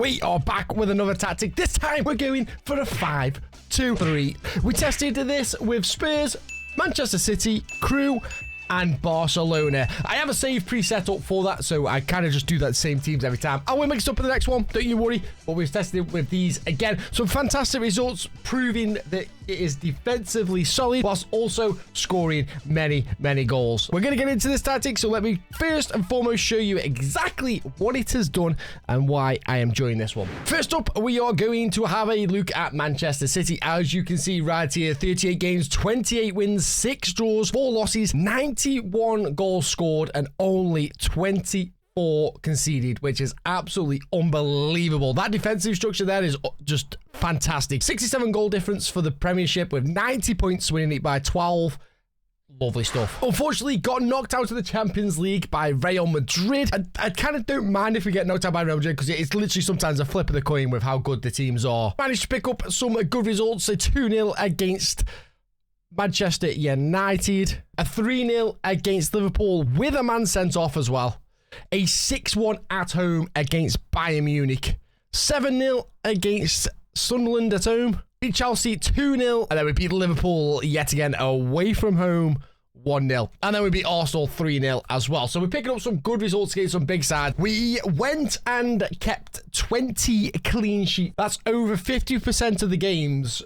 We are back with another tactic. This time we're going for a 5-2-3. We tested this with Spurs, Manchester City, Crewe, and Barcelona. I have a save pre-set up for that, so I kind of just do that same teams every time. I will mix up in the next one, don't you worry, but we've tested it with these again. Some fantastic results proving that it is defensively solid whilst also scoring many goals. We're going to get into this tactic, so let me first and foremost show you exactly what it has done and why I am enjoying this one. First up, we are going to have a look at Manchester City. As you can see right here, 38 games, 28 wins, 6 draws, 4 losses, 91 goals scored, and only 24 conceded, which is absolutely unbelievable. That defensive structure there is just fantastic. 67 goal difference for the Premiership with 90 points, winning it by 12. Lovely stuff. Unfortunately, got knocked out of the Champions League by Real Madrid. I kind of don't mind if we get knocked out by Real Madrid because it's literally sometimes a flip of the coin with how good the teams are. Managed to pick up some good results. A 2-0 against Manchester United. A 3-0 against Liverpool with a man sent off as well. A 6-1 at home against Bayern Munich. 7-0 against Sunderland at home. Beat Chelsea 2-0. And then we beat Liverpool yet again away from home 1-0. And then we beat Arsenal 3-0 as well. So we're picking up some good results against some big sides. We went and kept 20 clean sheets. That's over 50% of the games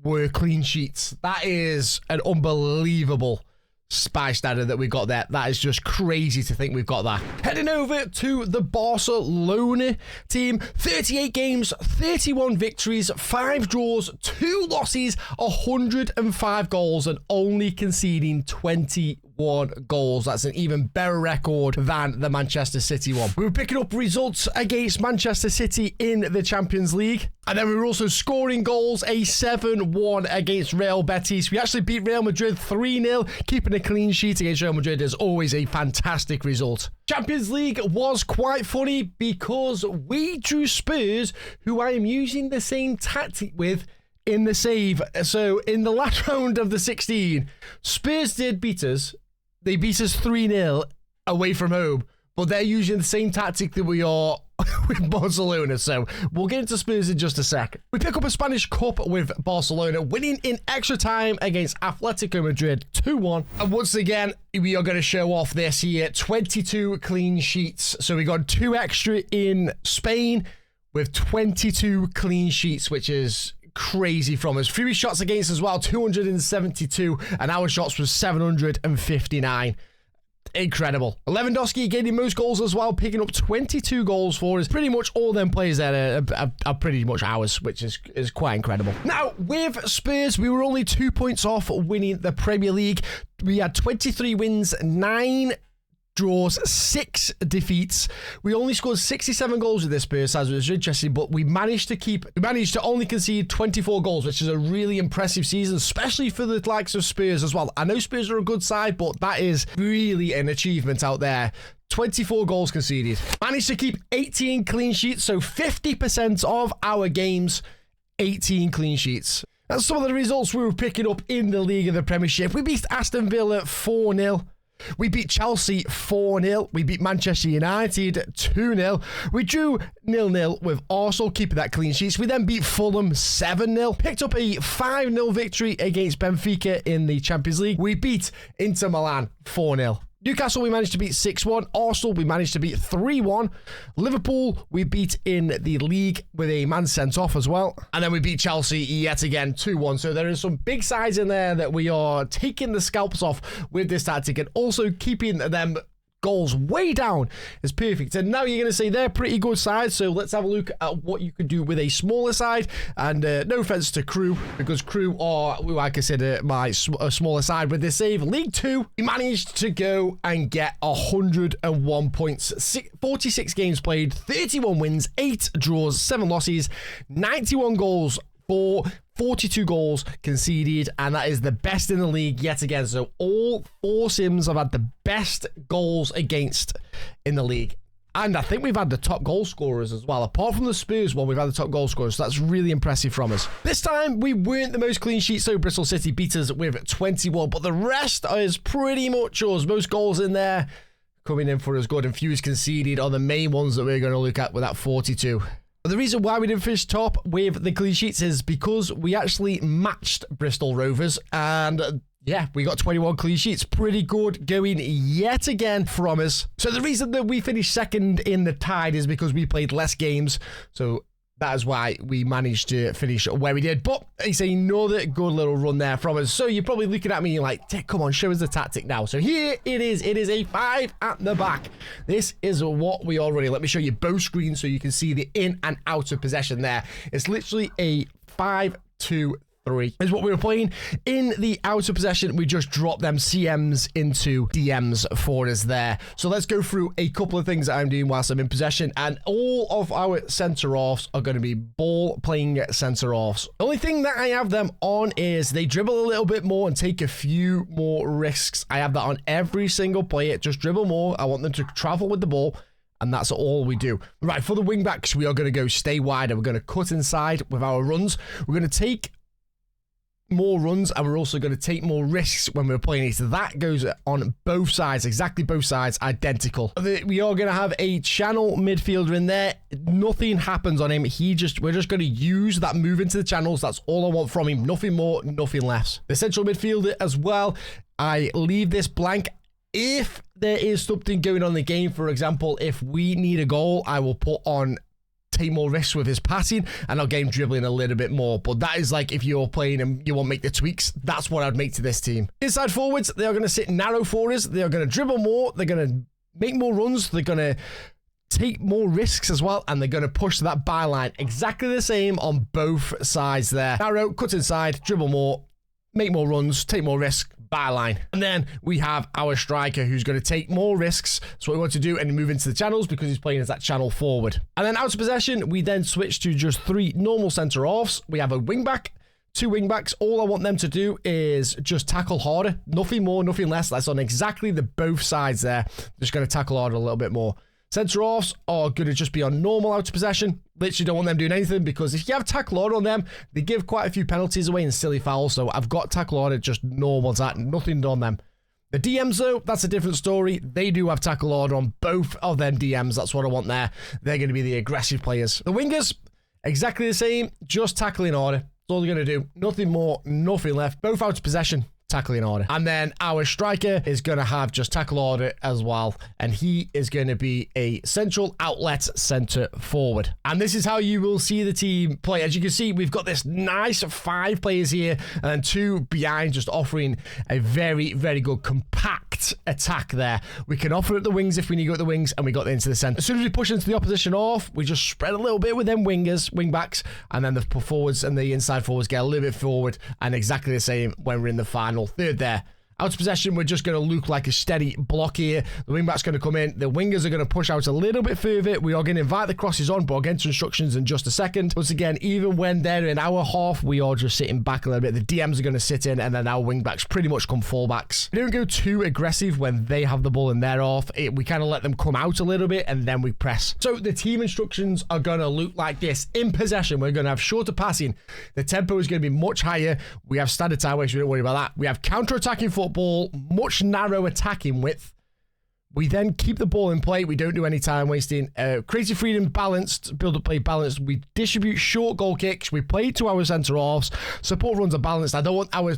were clean sheets. That is an unbelievable spy standard that we got there. That is just crazy to think we've got that. Heading over to the Barcelona team. 38 games, 31 victories, 5 draws, 2 losses, 105 goals, and only conceding 21 goals. That's an even better record than the Manchester City one. We were picking up results against Manchester City in the Champions League. And then we were also scoring goals, a 7-1 against Real Betis. We actually beat Real Madrid 3-0. Keeping a clean sheet against Real Madrid is always a fantastic result. Champions League was quite funny because we drew Spurs, who I am using the same tactic with in the save. So in the last round of the 16, Spurs did beat us. They beat us 3-0 away from home, but they're using the same tactic that we are with Barcelona, so we'll get into Spurs in just a sec. We pick up a Spanish Cup with Barcelona, winning in extra time against Atletico Madrid 2-1. And once again, we are going to show off this here, 22 clean sheets. So we got 2 extra in Spain with 22 clean sheets, which is crazy from us. Few shots against as well, 272, and our shots was 759. Incredible. Lewandowski getting most goals as well, picking up 22 goals for us. Pretty much all them players there are pretty much ours, which is quite incredible. Now, with Spurs, we were only 2 points off winning the Premier League. We had 23 wins, 9 draws, 6 defeats. We only scored 67 goals with this Spurs side, which was interesting, but we managed to only concede 24 goals, which is a really impressive season, especially for the likes of Spurs as well. I know Spurs are a good side, but that is really an achievement out there. 24 goals conceded. Managed to keep 18 clean sheets, so 50% of our games, 18 clean sheets. That's some of the results we were picking up in the league of the Premiership. We beat Aston Villa 4-0. We beat Chelsea 4-0. We beat Manchester United 2-0. We drew 0-0 with Arsenal, keeping that clean sheets. We then beat Fulham 7-0. Picked up a 5-0 victory against Benfica in the Champions League. We beat Inter Milan 4-0. Newcastle, we managed to beat 6-1. Arsenal, we managed to beat 3-1. Liverpool, we beat in the league with a man sent off as well. And then we beat Chelsea yet again 2-1. So there are some big sides in there that we are taking the scalps off with this tactic and also keeping them goals way down is perfect. And now you're going to say they're pretty good sides, so let's have a look at what you could do with a smaller side. And no offense to Crewe, because Crewe are who I consider my smaller side with this save. League 2, we managed to go and get 101 points, 46 games played, 31 wins, 8 draws, 7 losses, 91 goals for 42 goals conceded, and that is the best in the league yet again. So all 4 sims have had the best goals against in the league. And I think we've had the top goal scorers as well. Apart from the Spurs one, we've had the top goal scorers. So that's really impressive from us. This time, we weren't the most clean sheets, so Bristol City beat us with 21. But the rest is pretty much us. Most goals in there coming in for us good, and fewest conceded are the main ones that we're going to look at with that 42. But the reason why we didn't finish top with the clean sheets is because we actually matched Bristol Rovers, and yeah, we got 21 clean sheets. Pretty good going yet again from us. So the reason that we finished second in the tide is because we played less games. So that is why we managed to finish where we did. But it's another good little run there from us. So you're probably looking at me like, come on, show us the tactic now. So here it is. It is a 5 at the back. This is what we are running. Let me show you both screens so you can see the in and out of possession there. It's literally a 5-2-3 is what we were playing. In the outer possession, we just dropped them CMs into DMs for us there. So let's go through a couple of things that I'm doing whilst I'm in possession, and all of our centre-offs are going to be ball-playing centre-offs. The only thing that I have them on is they dribble a little bit more and take a few more risks. I have that on every single player. Just dribble more. I want them to travel with the ball, and that's all we do. Right, for the wing-backs, we are going to go stay wide, and we're going to cut inside with our runs. We're going to take more runs, and we're also going to take more risks when we're playing it. So that goes on both sides, exactly both sides, identical. We are going to have a channel midfielder in there. Nothing happens on him. We're just going to use that move into the channels. That's all I want from him. Nothing more, nothing less. The central midfielder as well, I leave this blank. If there is something going on in the game, for example, if we need a goal, I will put on take more risks with his passing, and I'll get him dribbling a little bit more. But that is like if you're playing and you want to make the tweaks, that's what I'd make to this team. Inside forwards, they are going to sit narrow for us. They are going to dribble more. They're going to make more runs. They're going to take more risks as well, and they're going to push that byline. Exactly the same on both sides there. Narrow, cut inside, dribble more, make more runs, take more risks, byline. And then we have our striker who's going to take more risks. That's what we want to do, and move into the channels because he's playing as that channel forward. And then out of possession, we then switch to just 3 normal centre-offs. We have a wing-back, 2 wing-backs. All I want them to do is just tackle harder. Nothing more, nothing less. That's on exactly the both sides there. Just going to tackle harder a little bit more. Centre-offs are going to just be on normal out of possession. Literally don't want them doing anything, because if you have tackle order on them, they give quite a few penalties away and silly fouls. So I've got tackle order just normal, that nothing on them. The DMs though, that's a different story. They do have tackle order on both of them DMs. That's what I want there. They're going to be the aggressive players. The wingers, exactly the same, just tackling order. That's all they're going to do. Nothing more, nothing left. Both out of possession, tackling order. And then our striker is going to have just tackle order as well, and he is going to be a central outlet centre forward. And this is how you will see the team play. As you can see, we've got this nice 5 players here and then 2 behind, just offering a very, very good compact attack there. We can offer at the wings if we need to go at the wings, and we got into the centre. As soon as we push into the opposition off, we just spread a little bit with them wingers, wing backs, and then the forwards and the inside forwards get a little bit forward, and exactly the same when we're in the final third there. Out of possession, we're just going to look like a steady block here. The wing-back's going to come in. The wingers are going to push out a little bit further. We are going to invite the crosses on, but I'll get into instructions in just a second. Once again, even when they're in our half, we are just sitting back a little bit. The DMs are going to sit in, and then our wing-backs pretty much come full-backs. We don't go too aggressive when they have the ball in their half. We kind of let them come out a little bit, and then we press. So the team instructions are going to look like this. In possession, we're going to have shorter passing. The tempo is going to be much higher. We have standard time waste, so don't worry about that. We have counter-attacking football, much narrow attacking width. We then keep the ball in play. We don't do any time wasting. Creative freedom balanced, build up play balanced. We distribute short goal kicks. We play to our centre halves. Support runs are balanced. I don't want our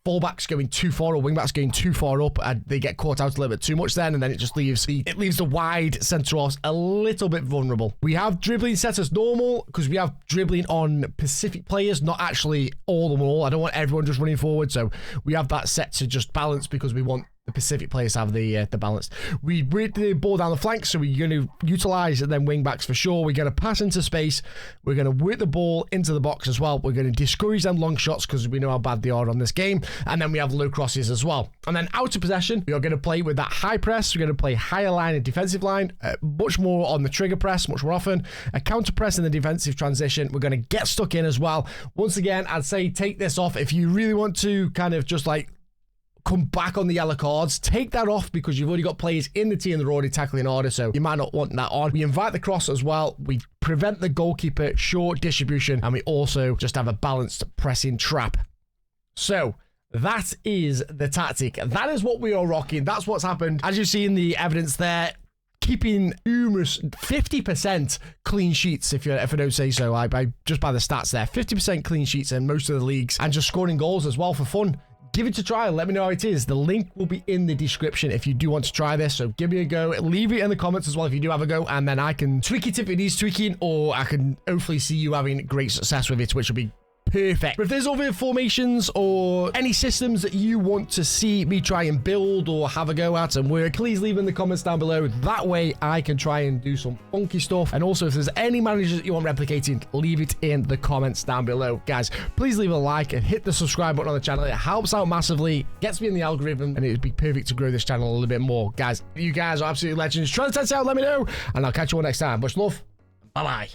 fullbacks going too far or wingbacks going too far up, and they get caught out a little bit too much then, and then it just leaves the wide centre halves a little bit vulnerable. We have dribbling set as normal because we have dribbling on Pacific players, not actually all of them all. I don't want everyone just running forward, so we have that set to just balance because we want the Pacific players have the balance. We break the ball down the flanks, so we're going to utilise them wing backs for sure. We're going to pass into space. We're going to work the ball into the box as well. We're going to discourage them long shots because we know how bad they are on this game. And then we have low crosses as well. And then out of possession, we are going to play with that high press. We're going to play higher line and defensive line, much more on the trigger press, much more often. A counter press in the defensive transition. We're going to get stuck in as well. Once again, I'd say take this off if you really want to kind of just like come back on the yellow cards. Take that off because you've already got players in the team that are already tackling order, so you might not want that on. We invite the cross as well. We prevent the goalkeeper short distribution, and we also just have a balanced pressing trap. So that is the tactic. That is what we are rocking. That's what's happened. As you see in the evidence there, keeping numerous 50% clean sheets, if I don't say so, just by the stats there. 50% clean sheets in most of the leagues, and just scoring goals as well for fun. Give it a try. Let me know how it is. The link will be in the description if you do want to try this. So give me a go. Leave it in the comments as well if you do have a go, and then I can tweak it if it needs tweaking, or I can hopefully see you having great success with it, which will be perfect. But if there's other formations or any systems that you want to see me try and build or have a go at and work, please leave in the comments down below. That way I can try and do some funky stuff. And also, if there's any managers that you want replicating, leave it in the comments down below. Guys, please leave a like and hit the subscribe button on the channel. It helps out massively, gets me in the algorithm, and it would be perfect to grow this channel a little bit more. Guys, you guys are absolutely legends. Try to test it out, let me know, and I'll catch you all next time. Much love. Bye-bye.